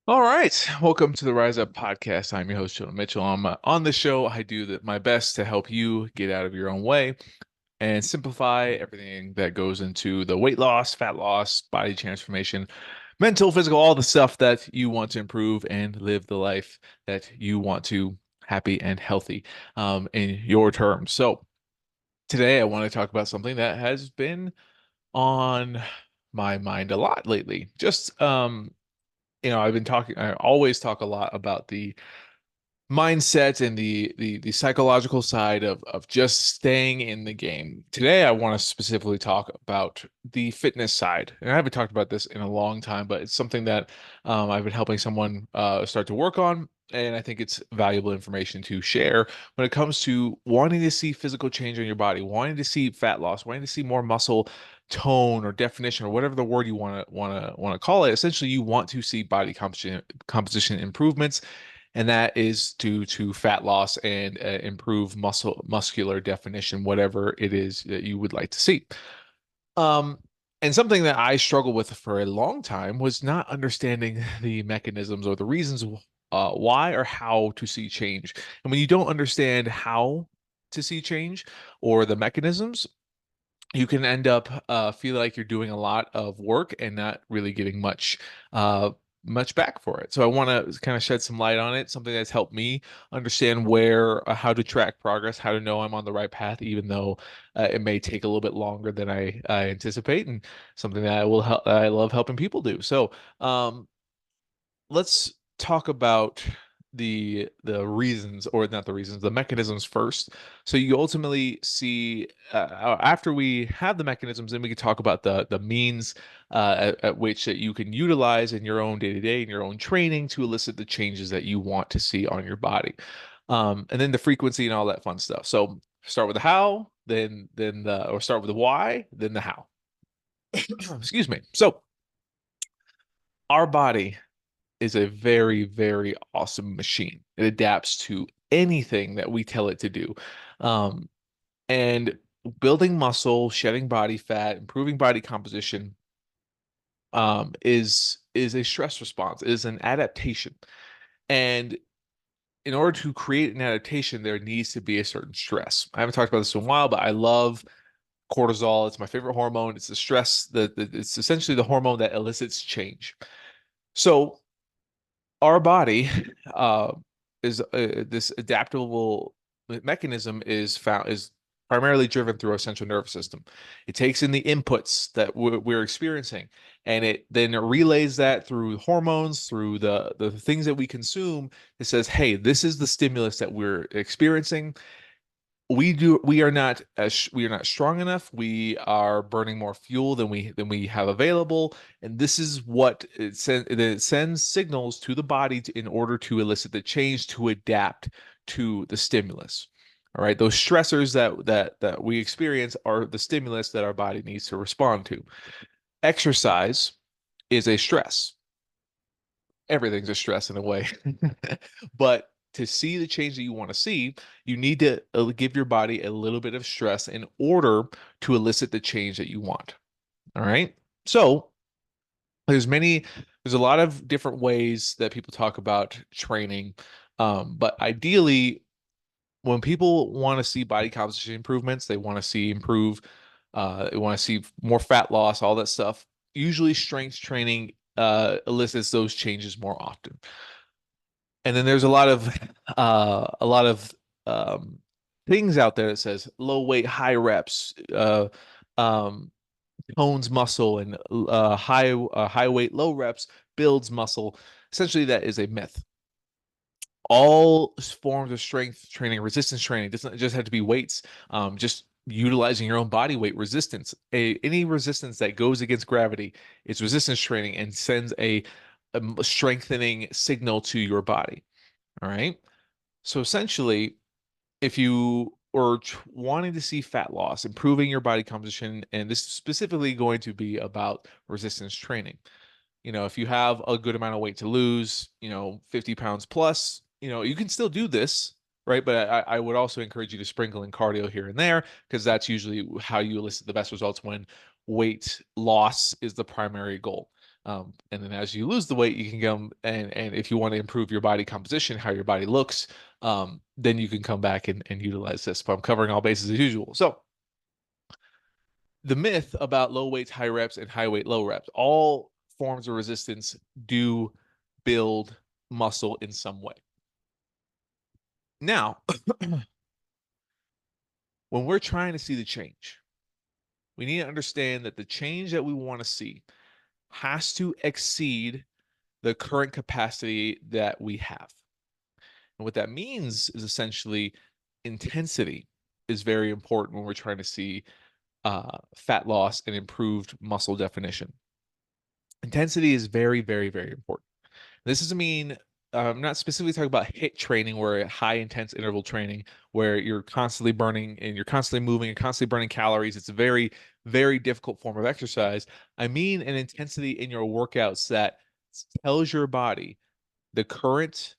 All right, welcome to the Rise Up podcast. I'm your host, Jonah Mitchell. On the show, I do my best to help you get out of your own way and simplify everything that goes into the weight loss, fat loss, body transformation, mental, physical, all the stuff that you want to improve and live the life that you want to, happy and healthy, in your terms. So today, I want to talk about something that has been on my mind a lot lately. I've been talking, I always talk a lot about the mindset and the psychological side of just staying in the game. Today, I want to specifically talk about the fitness side. And I haven't talked about this in a long time, but it's something that I've been helping someone start to work on. And I think it's valuable information to share when it comes to wanting to see physical change in your body, wanting to see fat loss, wanting to see more muscle tone or definition or whatever the word you want to call it. Essentially, you want to see body composition improvements, and that is due to fat loss and improved muscular definition, whatever it is that you would like to see. Um, and something that I struggled with for a long time was not understanding the mechanisms or the reasons why or how to see change. And when you don't understand how to see change or the mechanisms, you can end up feel like you're doing a lot of work and not really getting uh, much back for it. So I want to kind of shed some light on it, something that's helped me understand how to track progress, how to know I'm on the right path, even though it may take a little bit longer than I anticipate, and something that I love helping people do. So um, let's talk about the reasons, or not the reasons, the mechanisms first. So you ultimately see, after we have the mechanisms, then we can talk about the means at which that you can utilize in your own day-to-day, in your own training, to elicit the changes that you want to see on your body, and then the frequency and all that fun stuff. So start with the how, or start with the why, then the how. Excuse me. So our body is a very, very awesome machine. It adapts to anything that we tell it to do. Um, and building muscle, shedding body fat, improving body composition, is a stress response, is an adaptation. And in order to create an adaptation, there needs to be a certain stress. I haven't talked about this in a while, but I love cortisol. It's my favorite hormone. It's the stress, it's essentially the hormone that elicits change. So our body uh, is this adaptable mechanism is primarily driven through our central nervous system. It takes in the inputs that we're experiencing, and it then relays that through hormones, through the things that we consume. It says, "Hey, this is the stimulus that we're experiencing. We are not strong enough. We are burning more fuel than we have available, and this is what it sends signals to the body in order to elicit the change, to adapt to the stimulus. All right, those stressors that we experience are the stimulus that our body needs to respond to. Exercise is a stress. Everything's a stress in a way. But to see the change that you want to see, you need to give your body a little bit of stress in order to elicit the change that you want. All right. So there's many, there's a lot of different ways that people talk about training. But ideally, when people want to see body composition improvements, they want to see more fat loss, all that stuff. Usually strength training elicits those changes more often. And then there's a lot of um, things out there that says low weight, high reps, um, tones muscle, and high weight, low reps builds muscle. Essentially, that is a myth. All forms of strength training, resistance training, doesn't just have to be weights. Just utilizing your own body weight resistance. Any resistance that goes against gravity is resistance training and sends a strengthening signal to your body. All right. So essentially, if you are wanting to see fat loss, improving your body composition, and this is specifically going to be about resistance training. If you have a good amount of weight to lose, 50 pounds plus, you can still do this, right? But I would also encourage you to sprinkle in cardio here and there, because that's usually how you elicit the best results when weight loss is the primary goal. And then as you lose the weight, you can come and if you want to improve your body composition, how your body looks, then you can come back and utilize this. But I'm covering all bases as usual. So the myth about low weights, high reps, and high weight, low reps, all forms of resistance do build muscle in some way. Now, when we're trying to see the change, we need to understand that the change that we want to see has to exceed the current capacity that we have. And what that means is essentially intensity is very important when we're trying to see fat loss and improved muscle definition. Intensity is very, very, very important. This doesn't mean I'm not specifically talking about HIIT training, where high intense interval training, where you're constantly burning and you're constantly moving and constantly burning calories. It's a very, very difficult form of exercise. I mean, an intensity in your workouts that tells your body the current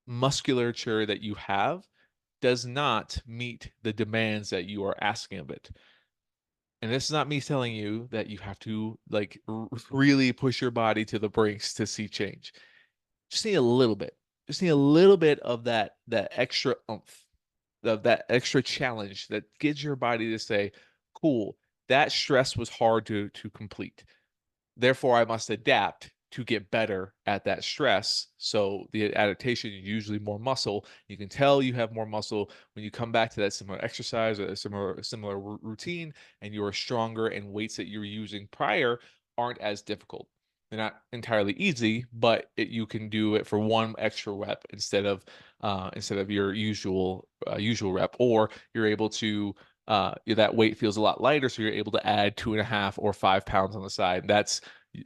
musculature that you have does not meet the demands that you are asking of it. And this is not me telling you that you have to like really push your body to the brinks to see change. Just need a little bit. Just need a little bit of that extra oomph, of that extra challenge that gets your body to say, "Cool, that stress was hard to complete. Therefore, I must adapt to get better at that stress." So the adaptation is usually more muscle. You can tell you have more muscle when you come back to that similar exercise or a similar routine, and you are stronger, and weights that you were using prior aren't as difficult. They're not entirely easy, but you can do it for one extra rep instead of your usual rep, or you're able to that weight feels a lot lighter, so you're able to add 2.5 or 5 pounds on the side. That's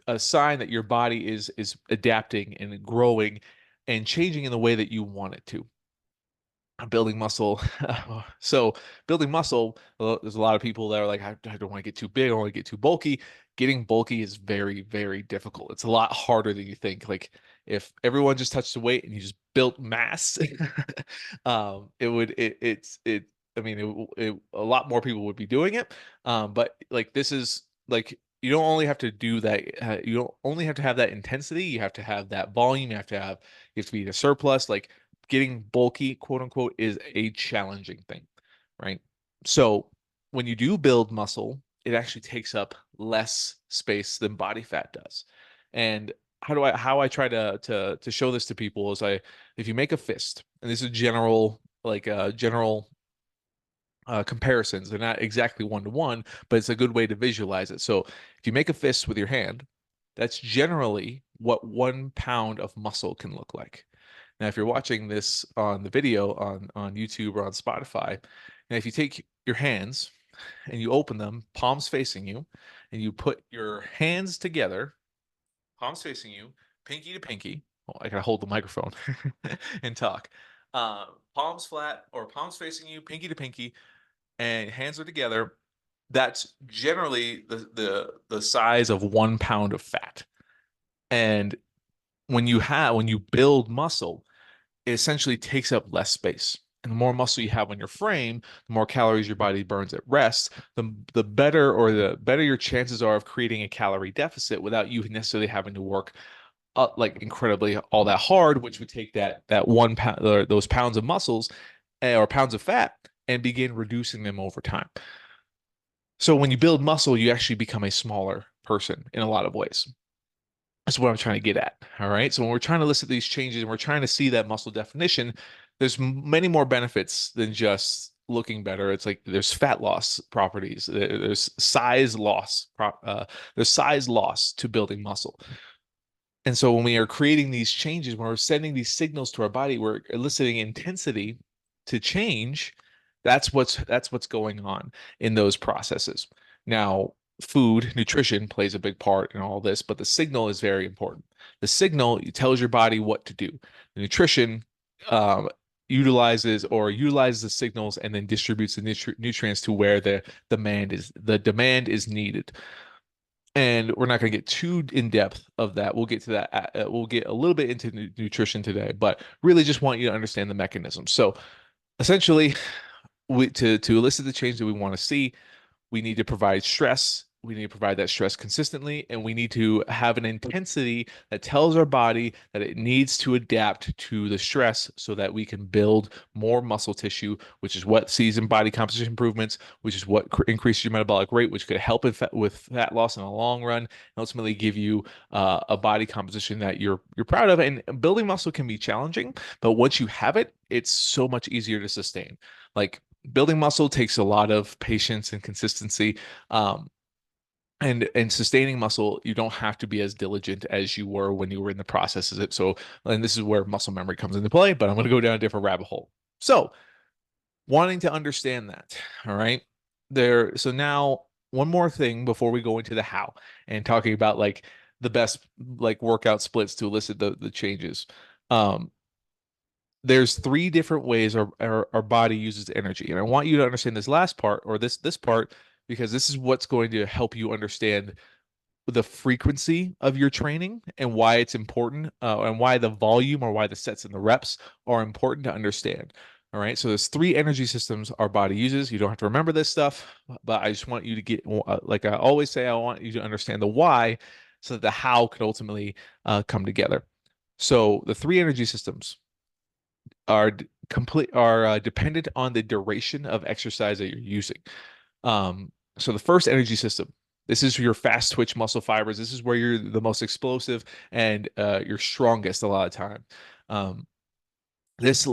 a sign that your body is adapting and growing and changing in the way that you want it to. Building muscle. So building muscle, there's a lot of people that are like, I don't want to get too big, I don't want to get too bulky. Getting bulky is very, very difficult. It's a lot harder than you think. Like if everyone just touched the weight and you just built mass, it would it I mean a lot more people would be doing it. But like this is like you don't only have to do that. You don't only have to have that intensity. You have to have that volume. You have to be in a surplus. Like getting bulky, quote unquote, is a challenging thing, right? So when you do build muscle, it actually takes up less space than body fat does. And how I try to show this to people is if you make a fist, and this is general general comparisons. They're not exactly one to one, but it's a good way to visualize it. So if you make a fist with your hand, that's generally what 1 pound of muscle can look like. Now, if you're watching this on the video on YouTube or on Spotify, and if you take your hands and you open them, palms facing you, and you put your hands together, palms facing you, pinky to pinky. Oh, I gotta hold the microphone and talk. Palms flat or palms facing you, pinky to pinky, and hands are together. That's generally the size of 1 pound of fat. And when you build muscle, it essentially takes up less space. And the more muscle you have on your frame, the more calories your body burns at rest, the better your chances are of creating a calorie deficit without you necessarily having to work like incredibly all that hard, which would take that 1 pound or those pounds of muscles or pounds of fat and begin reducing them over time. So when you build muscle, you actually become a smaller person in a lot of ways. That's what I'm trying to get at. All right. So when we're trying to list these changes and we're trying to see that muscle definition, there's many more benefits than just looking better. It's like there's fat loss properties, there's size loss, there's size loss to building muscle. And so when we are creating these changes, when we're sending these signals to our body, we're eliciting intensity to change. That's what's going on in those processes. Now, food, nutrition plays a big part in all this, but the signal is very important. The signal tells your body what to do. The nutrition utilizes the signals and then distributes the nutrients to where the demand is needed. And we're not going to get too in depth of that. We'll get to that. We'll get a little bit into nutrition today, but really just want you to understand the mechanism. So essentially, to elicit the change that we want to see, we need to provide stress We need to provide that stress consistently, and we need to have an intensity that tells our body that it needs to adapt to the stress so that we can build more muscle tissue, which is what sees in body composition improvements, which is what increases your metabolic rate, which could help with fat loss in the long run, and ultimately give you a body composition that you're proud of. And building muscle can be challenging, but once you have it, it's so much easier to sustain. Like building muscle takes a lot of patience and consistency. And sustaining muscle, you don't have to be as diligent as you were when you were in the process of it. So, and this is where muscle memory comes into play, but I'm going to go down a different rabbit hole. So, wanting to understand that, all right? So now one more thing before we go into the how and talking about like the best like workout splits to elicit the changes. Um, there's three different ways our body uses energy. And I want you to understand this last part or this part because this is what's going to help you understand the frequency of your training and why it's important and why the volume or why the sets and the reps are important to understand. All right. So there's three energy systems our body uses. You don't have to remember this stuff, but I just want you to get, like I always say, I want you to understand the why so that the how could ultimately come together. So the three energy systems are dependent on the duration of exercise that you're using. So the first energy system, this is your fast twitch muscle fibers. This is where you're the most explosive and you're strongest a lot of time. Um, this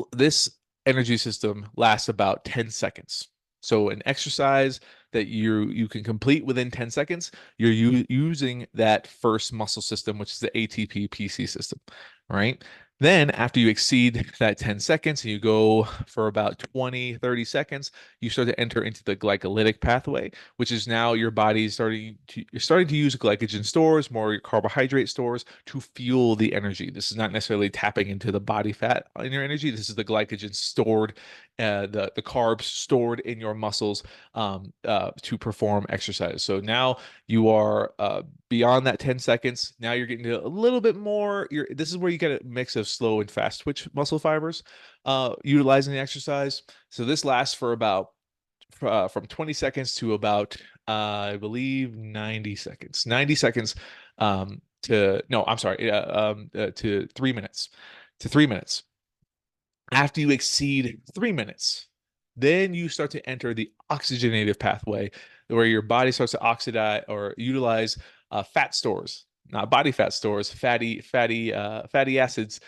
energy system lasts about 10 seconds. So an exercise that you can complete within 10 seconds, you're using that first muscle system, which is the ATP PC system, right? Then after you exceed that 10 seconds and you go for about 20, 30 seconds, you start to enter into the glycolytic pathway, which is now your body you're starting to use glycogen stores, more carbohydrate stores to fuel the energy. This is not necessarily tapping into the body fat in your energy. This is the glycogen stored, the carbs stored in your muscles to perform exercise. So now you are beyond that 10 seconds. Now you're getting to a little bit more. This is where you get a mix of slow and fast twitch muscle fibers utilizing the exercise. So this lasts for about from 20 seconds to about I believe 90 seconds. 90 seconds to no, I'm sorry, to 3 minutes. To 3 minutes. After you exceed 3 minutes, then you start to enter the oxygenative pathway where your body starts to oxidize or utilize fat stores, not body fat stores, fatty acids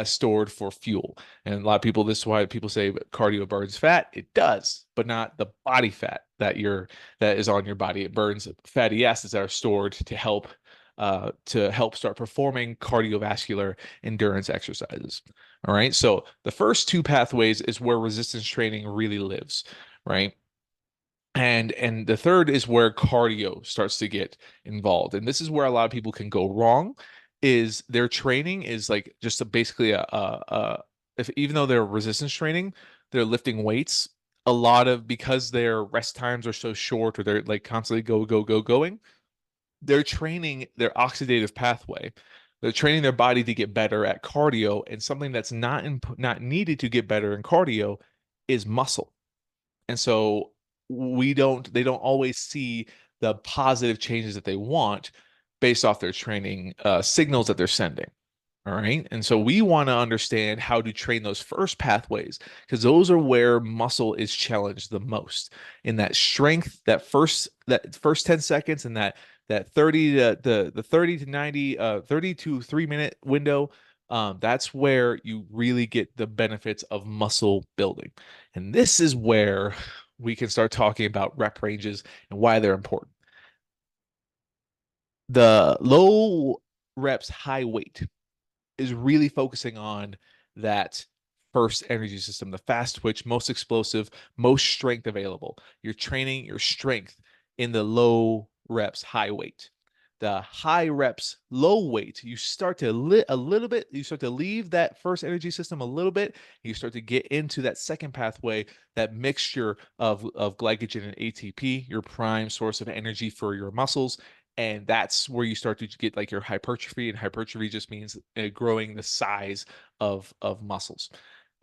stored for fuel. And a lot of people, this is why people say cardio burns fat. It does, but not the body fat that is on your body. It burns fatty acids that are stored to help start performing cardiovascular endurance exercises. All right. So the first two pathways is where resistance training really lives, right? And the third is where cardio starts to get involved. And this is where a lot of people can go wrong is their training is like just basically if even though they're resistance training, they're lifting weights a lot of because their rest times are so short or they're like constantly going, they're training their oxidative pathway. They're training their body to get better at cardio, and something that's not needed to get better in cardio is muscle. And so they don't always see the positive changes that they want based off their training signals that they're sending. All right. And so we want to understand how to train those first pathways because those are where muscle is challenged the most in that strength, that first 10 seconds and that 30 to the 30 to 90 30 to 3 minute window. That's where you really get the benefits of muscle building. And this is where we can start talking about rep ranges and why they're important. The low reps, high weight is really focusing on that first energy system, the fast twitch, most explosive, most strength available. You're training your strength in the low reps, high weight. The high reps, low weight, you start to a little bit, you start to leave that first energy system a little bit, you start to get into that second pathway, that mixture of glycogen and ATP, your prime source of energy for your muscles, and that's where you start to get like your hypertrophy, and hypertrophy just means growing the size of muscles.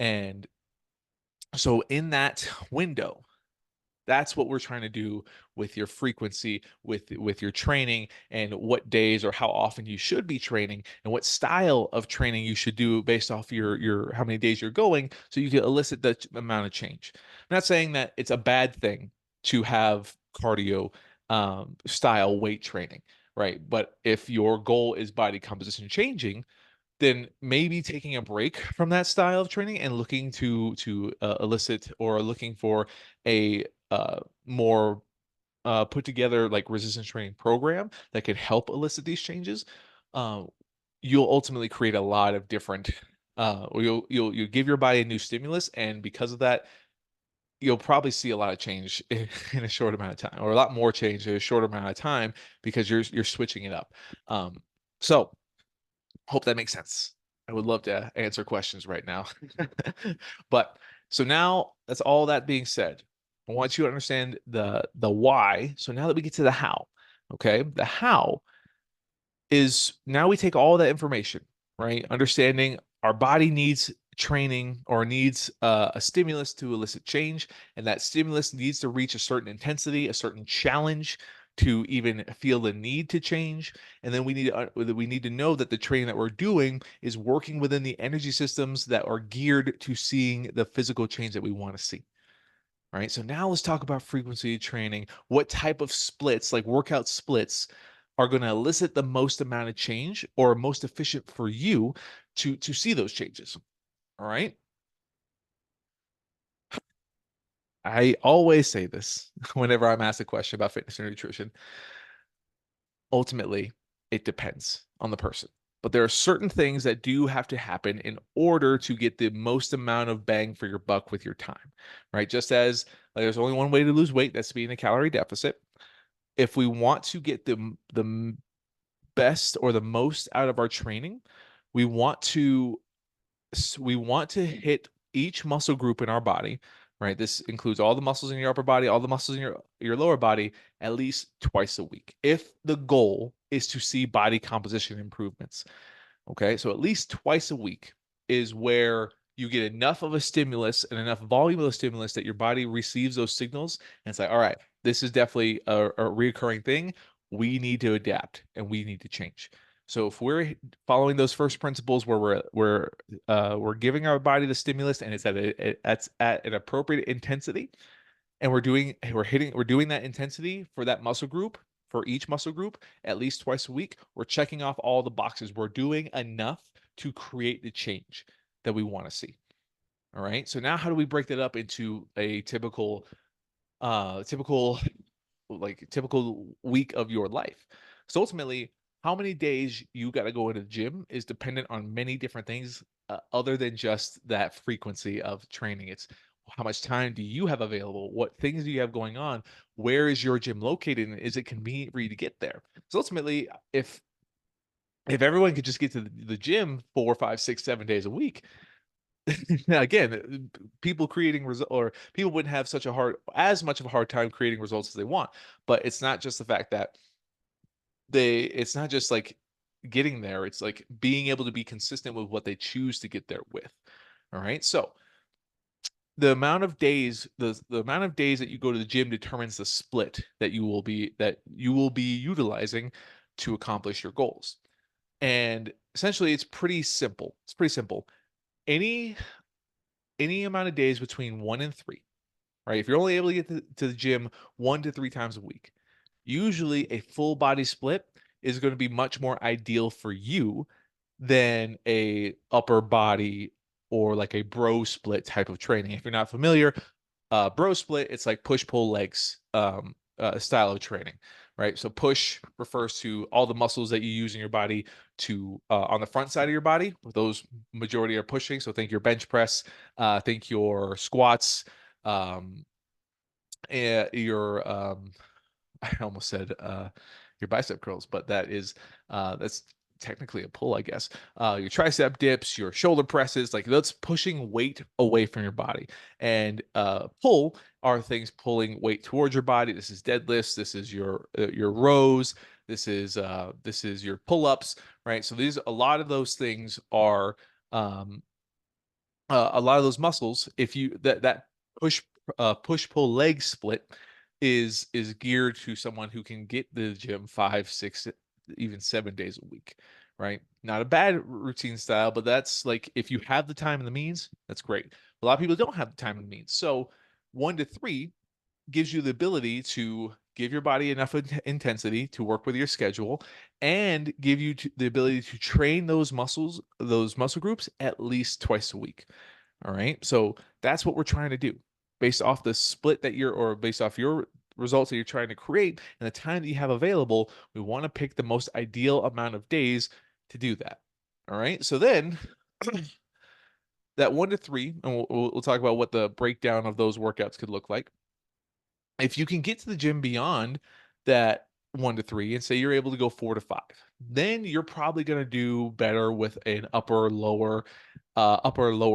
And so in that window, That's what we're trying to do with your frequency, with your training, and what days or how often you should be training, and what style of training you should do based off your how many days you're going, so you can elicit the amount of change. I'm not saying that it's a bad thing to have cardio style weight training, right? But if your goal is body composition changing, then maybe taking a break from that style of training and looking to elicit, or looking for a more put together like resistance training program that could help elicit these changes, uh, you'll ultimately create a lot of different or you'll give your body a new stimulus, and because of that, you'll probably see a lot of change in a short amount of time, or a lot more change in a short amount of time, because you're switching it up. So hope that makes sense. I would love to answer questions right now. But so now, that's all that being said, I want you to understand the why. So now that we get to the how, okay? The how is, now we take all that information, right? Understanding our body needs training, or needs a stimulus to elicit change, and that stimulus needs to reach a certain intensity, a certain challenge, to even feel the need to change. And then we need to know that the training that we're doing is working within the energy systems that are geared to seeing the physical change that we want to see. All right, so now let's talk about frequency training. What type of splits, like workout splits, are going to elicit the most amount of change, or most efficient for you to see those changes? All right. I always say this whenever I'm asked a question about fitness or nutrition. Ultimately, it depends on the person. But there are certain things that do have to happen in order to get the most amount of bang for your buck with your time, right? Just as, like, there's only one way to lose weight, that's to be in a calorie deficit. If we want to get the best or the most out of our training, we want to we want to hit each muscle group in our body, right? This includes all the muscles in your upper body, all the muscles in your lower body, at least twice a week, if the goal is to see body composition improvements. Okay, so at least twice a week is where you get enough of a stimulus and enough volume of the stimulus that your body receives those signals, and it's like, all right, this is definitely a reoccurring thing. We need to adapt and we need to change. So if we're following those first principles, where we're giving our body the stimulus, and it's at an appropriate intensity, and we're doing that intensity for that muscle group, for each muscle group, at least twice a week, we're checking off all the boxes. We're doing enough to create the change that we want to see. All right, so now how do we break that up into a typical typical week of your life? So ultimately, how many days you got to go into the gym is dependent on many different things, other than just that frequency of training. It's how much time do you have available? What things do you have going on? Where is your gym located? And is it convenient for you to get there? So ultimately, if everyone could just get to the gym 4, 5, 6, 7 days a week, again, people creating result, or people wouldn't have as much of a hard time creating results as they want. But it's not just the fact that it's not just like getting there, it's like being able to be consistent with what they choose to get there with. All right, so the amount of days that you go to the gym determines the split that you will be utilizing to accomplish your goals. And essentially, it's pretty simple. Any any amount of days between 1 and 3, right? If you're only able to get to the gym 1 to 3 times a week, usually a full body split is going to be much more ideal for you than a upper body, or like a bro split type of training. If you're not familiar, bro split, it's like push pull legs style of training, right? So push refers to all the muscles that you use in your body to on the front side of your body. Those majority are pushing. So think your bench press, think your squats, um, your I almost said your bicep curls, but that's technically a pull, I guess. Your tricep dips, your shoulder presses, like that's pushing weight away from your body. And pull are things pulling weight towards your body. This is deadlifts. This is your rows. This is your pull ups, right? So these a lot of those things are um, a lot of those muscles. If you that push push-pull leg split is geared to someone who can get to the gym 5, 6, even 7 days a week, right? Not a bad routine style, but that's like if you have the time and the means, that's great. A lot of people don't have the time and the means. So 1 to 3 gives you the ability to give your body enough intensity to work with your schedule and give you the ability to train those muscle groups at least twice a week. All right. So that's what we're trying to do based off the split or based off your results that you're trying to create and the time that you have available. We want to pick the most ideal amount of days to do that. All right. So then that 1 to 3, and we'll talk about what the breakdown of those workouts could look like. If you can get to the gym beyond that 1 to 3 and say you're able to go 4 to 5, then you're probably going to do better with an upper lower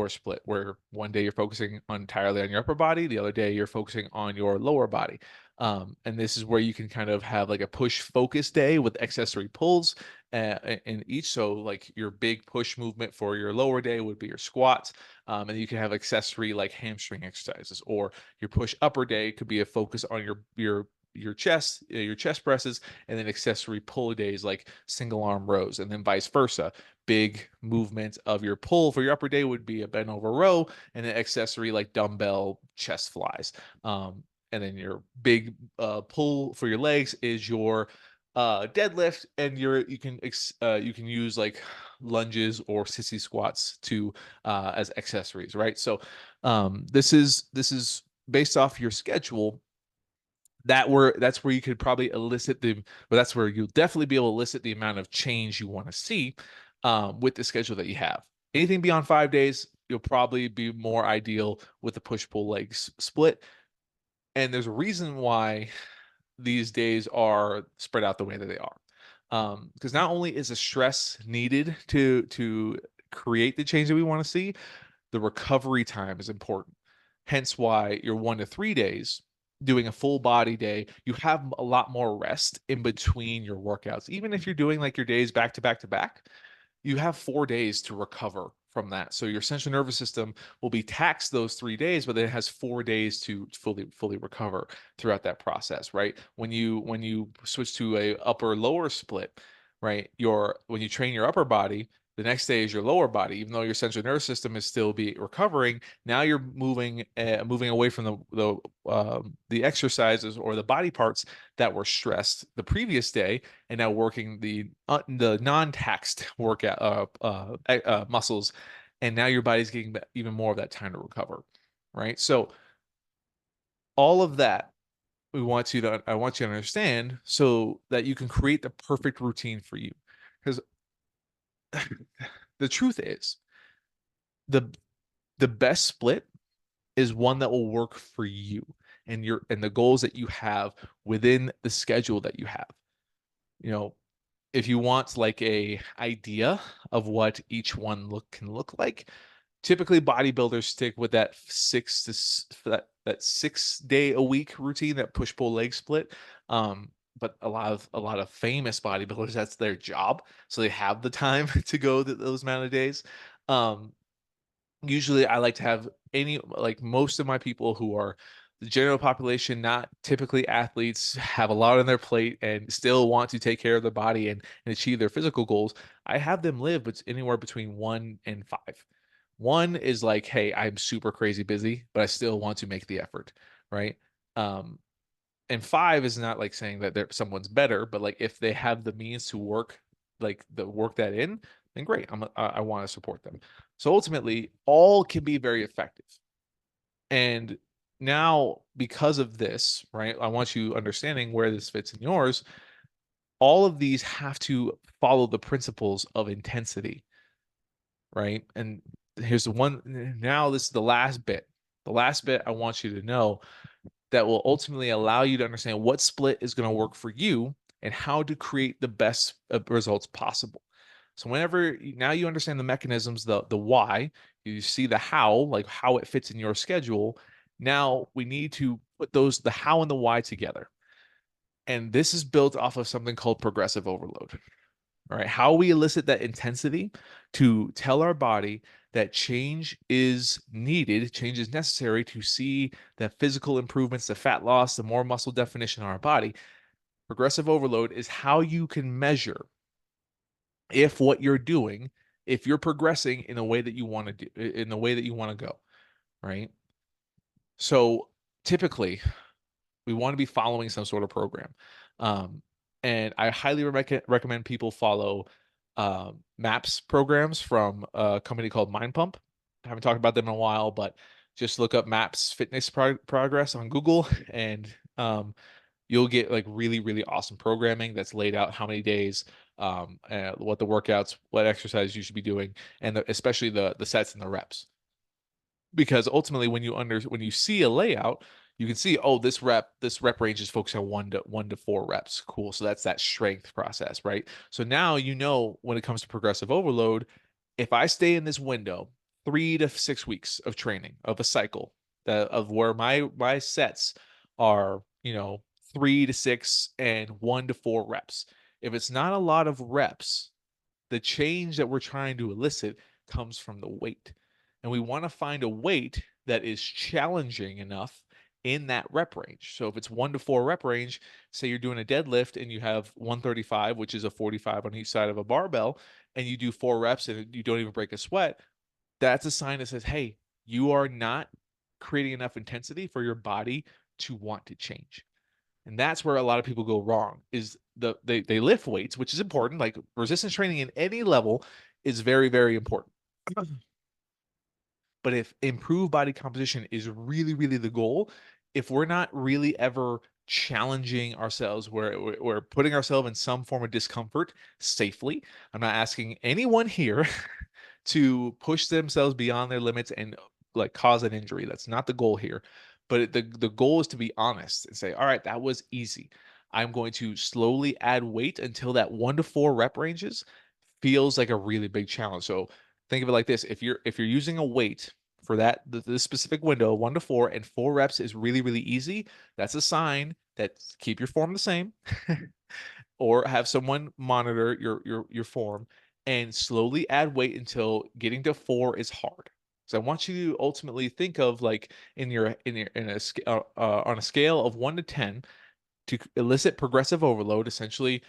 split, where one day you're focusing entirely on your upper body, the other day you're focusing on your lower body. And this is where you can kind of have like a push focus day with accessory pulls in each. So like your big push movement for your lower day would be your squats. And you can have accessory like hamstring exercises, or your push upper day could be a focus on your chest, your chest presses, and then accessory pull days like single arm rows, and then vice versa. Big movement of your pull for your upper day would be a bent over row, and an accessory like dumbbell chest flies. And then your big pull for your legs is your deadlift, and you can use like lunges or sissy squats to as accessories, right? So this is based off your schedule. That's where you could probably elicit that's where you'll definitely be able to elicit the amount of change you want to see with the schedule that you have. Anything beyond 5 days, you'll probably be more ideal with the push-pull legs split. And there's a reason why these days are spread out the way that they are. Because not only is the stress needed to create the change that we want to see, the recovery time is important. Hence why your 1 to 3 days doing a full body day, you have a lot more rest in between your workouts. Even if you're doing like your days back to back to back, you have 4 days to recover from that. So your central nervous system will be taxed those 3 days, but it has 4 days to fully recover throughout that process, right? When you switch to a upper lower split, right? When you train your upper body, the next day is your lower body. Even though your central nervous system is still be recovering, now you're moving away from the exercises or the body parts that were stressed the previous day, and now working the non-taxed workout muscles, and now your body's getting even more of that time to recover, right? So all of that I want you to understand so that you can create the perfect routine for you. Because the truth is, the the best split is one that will work for you and the goals that you have within the schedule that you have. You know, if you want like a idea of what each one can look like, typically bodybuilders stick with that 6 day a week routine, that push pull leg split. But a lot of famous bodybuilders, that's their job, so they have the time to go those amount of days. Usually I like to have most of my people who are the general population, not typically athletes, have a lot on their plate and still want to take care of their body and achieve their physical goals. I have them live anywhere between 1 and 5. 1 is like, hey, I'm super crazy busy, but I still want to make the effort, right? And 5 is not like saying that someone's better, but like if they have the means to work that in, then great. I want to support them. So ultimately, all can be very effective. And now, because of this, right, I want you understanding where this fits in yours. All of these have to follow the principles of intensity, right? And here's the one. Now, this is the last bit. The last bit I want you to know that will ultimately allow you to understand what split is going to work for you and how to create the best results possible. So now you understand the mechanisms, the why, you see the how, like how it fits in your schedule. Now we need to put the how and the why together. And this is built off of something called progressive overload. All right, how we elicit that intensity to tell our body that change is needed, change is necessary to see the physical improvements, the fat loss, the more muscle definition in our body. Progressive overload is how you can measure if what you're doing, if you're progressing in the way that you want to do, in the way that you want to go, right? So typically, we want to be following some sort of program. Um, and I highly recommend people follow MAPS programs from a company called Mind Pump. I haven't talked about them in a while, but just look up MAPS fitness progress on Google, and you'll get like really, really awesome programming that's laid out how many days, what the workouts, what exercise you should be doing, and especially the sets and the reps. Because ultimately, when you see a layout, you can see, oh, this rep range is focused on one to four reps. Cool. So that's that strength process, right? So now you know when it comes to progressive overload, if I stay in this window 3 to 6 weeks of training of a cycle of where my sets are, 3 to 6 and 1 to 4 reps. If it's not a lot of reps, the change that we're trying to elicit comes from the weight. And we want to find a weight that is challenging enough in that rep range. So if it's 1 to 4 rep range, say you're doing a deadlift and you have 135, which is a 45 on each side of a barbell, and you do 4 reps and you don't even break a sweat, that's a sign that says, hey, you are not creating enough intensity for your body to want to change. And that's where a lot of people go wrong is they lift weights, which is important. Like resistance training in any level is very, very important. But if improved body composition is really, really the goal, if we're not really ever challenging ourselves, where we're putting ourselves in some form of discomfort safely, I'm not asking anyone here to push themselves beyond their limits and like cause an injury. That's not the goal here. But the goal is to be honest and say, all right, that was easy. I'm going to slowly add weight until that 1 to 4 rep ranges feels like a really big challenge. So think of it like this: if you're using a weight for this specific window, 1 to 4, and 4 reps is really, really easy, that's a sign that keep your form the same. Or have someone monitor your form and slowly add weight until getting to 4 is hard. So I want you to ultimately think of like on a scale of 1 to 10 to elicit progressive overload, essentially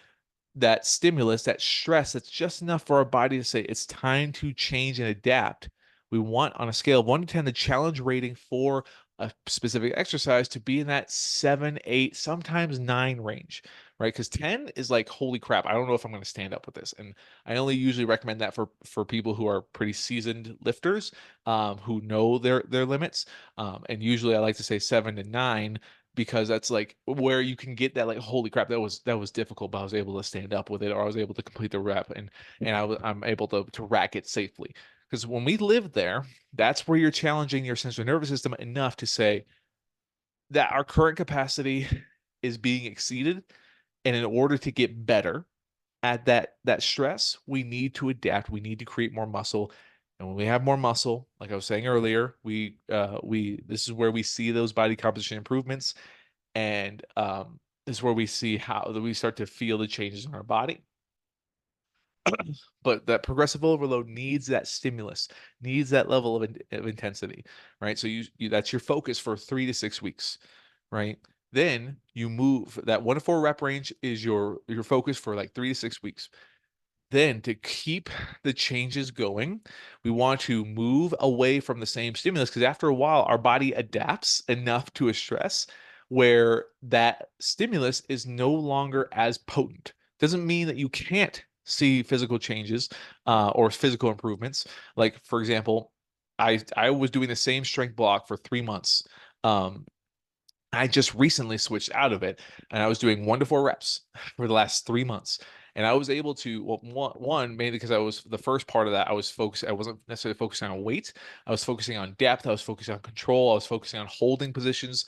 that stimulus, that stress that's just enough for our body to say it's time to change and adapt. We want on a scale of 1 to 10 the challenge rating for a specific exercise to be in that 7, 8, sometimes 9 range, right? Because 10 is like, holy crap, I don't know if I'm going to stand up with this. And I only usually recommend that for people who are pretty seasoned lifters, who know their limits. And usually I like to say 7 to 9 because that's like where you can get that like, holy crap, that was difficult, but I was able to stand up with it, or I was able to complete the rep, and I'm able to rack it safely. Because when we live there, that's where you're challenging your central nervous system enough to say that our current capacity is being exceeded, and in order to get better at that stress, we need to adapt. We need to create more muscle. And when we have more muscle, like I was saying earlier, we this is where we see those body composition improvements, and this is where we see how that we start to feel the changes in our body. But that progressive overload needs that stimulus, needs that level of intensity, right? So that's your focus for 3 to 6 weeks, right? Then you move that 1 to 4 rep range is your focus for like 3 to 6 weeks. Then to keep the changes going, we want to move away from the same stimulus, because after a while, our body adapts enough to a stress where that stimulus is no longer as potent. Doesn't mean that you can't see physical changes, or physical improvements. Like for example, I was doing the same strength block for 3 months. Um, I just recently switched out of it, and I was doing 1 to 4 reps for the last 3 months. And I was able to, well, one mainly because I was the first part of that, I wasn't necessarily focusing on weight. I was focusing on depth. I was focusing on control. I was focusing on holding positions,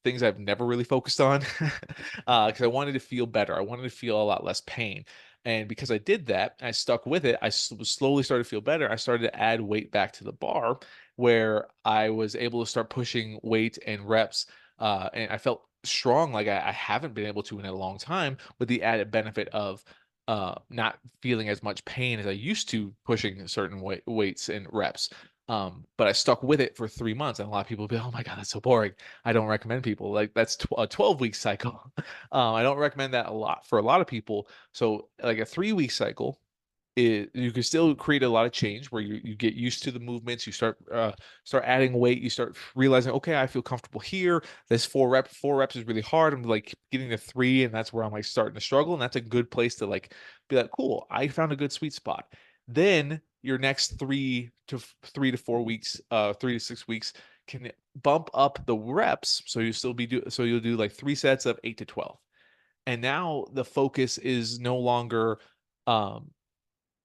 things I've never really focused on, because I wanted to feel better. I wanted to feel a lot less pain. And because I did that, I stuck with it. Slowly started to feel better. I started to add weight back to the bar, where I was able to start pushing weight and reps, and I felt strong like I haven't been able to in a long time, with the added benefit of not feeling as much pain as I used to pushing certain weights and reps. But I stuck with it for 3 months, and a lot of people will be, "Oh my God, that's so boring." I don't recommend people like that's a 12-week cycle. I don't recommend that a lot for a lot of people. So like a 3-week cycle, you can still create a lot of change where you get used to the movements, you start adding weight, you start realizing, okay, I feel comfortable here. This four reps is really hard. I'm like getting to 3, and that's where I'm like starting to struggle. And that's a good place to like be like, cool, I found a good sweet spot. Then your next 3 to 4 weeks, 3 to 6 weeks can bump up the reps. So you'll do like 3 sets of 8 to 12. And now the focus is no longer um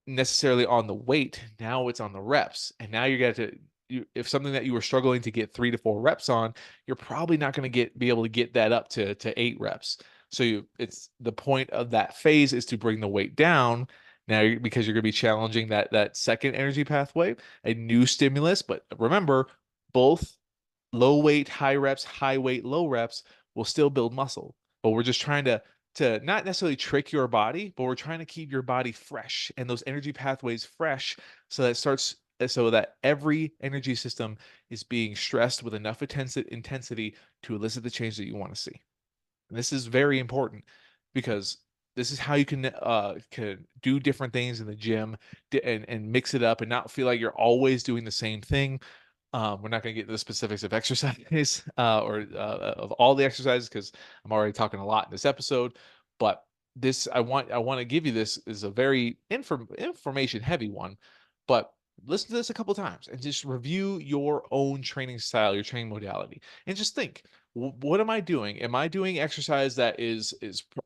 necessarily on the weight. Now it's on the reps. And now if something that you were struggling to get 3 to 4 reps on, you're probably not going to be able to get that up to 8 reps. So it's the point of that phase is to bring the weight down now, because you're going to be challenging that second energy pathway, a new stimulus. But remember, both low weight, high reps, high weight, low reps will still build muscle. But we're just trying to not necessarily trick your body, but we're trying to keep your body fresh and those energy pathways fresh so that every energy system is being stressed with enough intensity to elicit the change that you want to see. And this is very important because this is how you can do different things in the gym and mix it up and not feel like you're always doing the same thing. We're not going to get into the specifics of exercise or of all the exercises because I'm already talking a lot in this episode. But this, I want to give you this is a very information heavy one, but listen to this a couple times and just review your own training style, your training modality, and just think, what am I doing? Am I doing exercise that is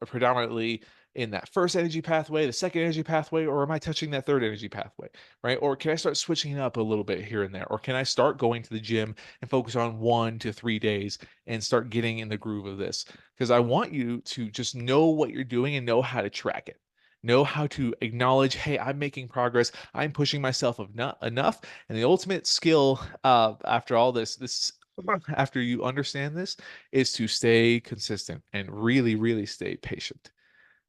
predominantly in that first energy pathway, the second energy pathway, or am I touching that third energy pathway? Right? Or can I start switching it up a little bit here and there? Or can I start going to the gym and focus on 1 to 3 days and start getting in the groove of this? Because I want you to just know what you're doing and know how to track it. Know how to acknowledge, hey, I'm making progress. I'm pushing myself enough. And the ultimate skill after all this after you understand this is to stay consistent and really, really stay patient.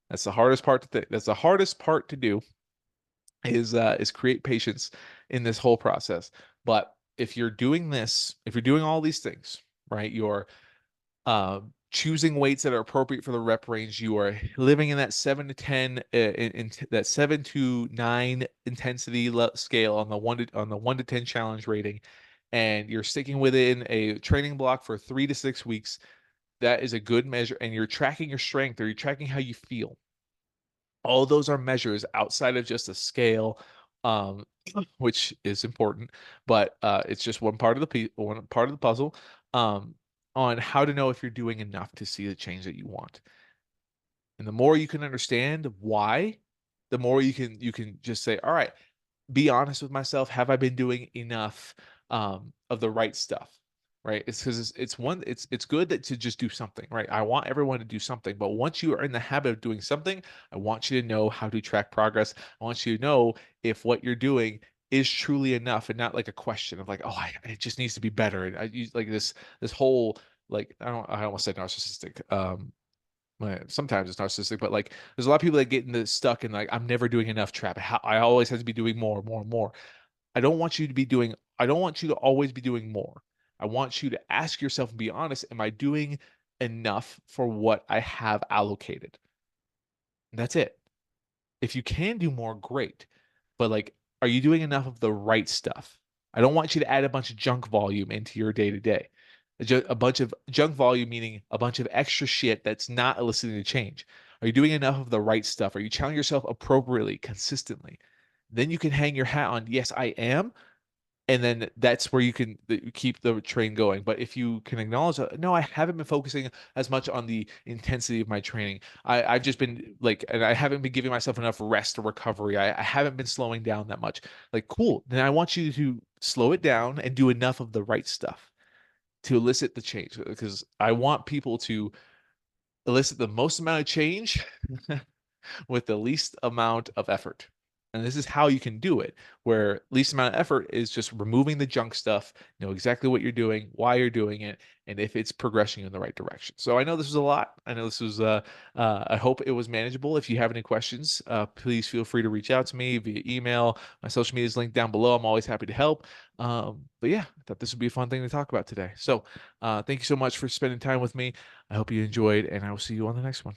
That's the hardest part to think. That's the hardest part to do is create patience in this whole process. But if you're doing this, if you're doing all these things, right, you're choosing weights that are appropriate for the rep range, you are living in that 7 to 10 in that 7 to 9 intensity scale on the 1 to 10 challenge rating, and you're sticking within a training block for 3 to 6 weeks. That is a good measure, and you're tracking your strength or you're tracking how you feel. All those are measures outside of just a scale, um, which is important, but it's just one part of the puzzle, um, on how to know if you're doing enough to see the change that you want. And the more you can understand why, the more you can just say, all right, be honest with myself. Have I been doing enough of the right stuff? Right? It's because it's good to just do something, right? I want everyone to do something, but once you are in the habit of doing something, I want you to know how to track progress. I want you to know if what you're doing is truly enough and not like a question of like, oh, it just needs to be better. And I use like this whole like I almost said narcissistic. Sometimes it's narcissistic, but like there's a lot of people that get in the stuck and like I'm never doing enough trap. I always have to be doing more, more, and more. I don't want you to always be doing more. I want you to ask yourself and be honest, am I doing enough for what I have allocated? And that's it. If you can do more, great. But like, are you doing enough of the right stuff? I don't want you to add a bunch of junk volume into your day to day. A bunch of junk volume, meaning a bunch of extra shit that's not eliciting a change. Are you doing enough of the right stuff? Are you challenging yourself appropriately, consistently? Then you can hang your hat on, yes, I am, and then that's where you can keep the train going. But if you can acknowledge no, I haven't been focusing as much on the intensity of my training. I've just been like, and I haven't been giving myself enough rest or recovery. I haven't been slowing down that much. Like, cool. Then I want you to slow it down and do enough of the right stuff to elicit the change, because I want people to elicit the most amount of change with the least amount of effort. And this is how you can do it, where least amount of effort is just removing the junk stuff, know exactly what you're doing, why you're doing it, and if it's progressing you in the right direction. So I know this was a lot. I know this was, I hope it was manageable. If you have any questions, please feel free to reach out to me via email. My social media is linked down below. I'm always happy to help. But yeah, I thought this would be a fun thing to talk about today. So thank you so much for spending time with me. I hope you enjoyed, and I will see you on the next one.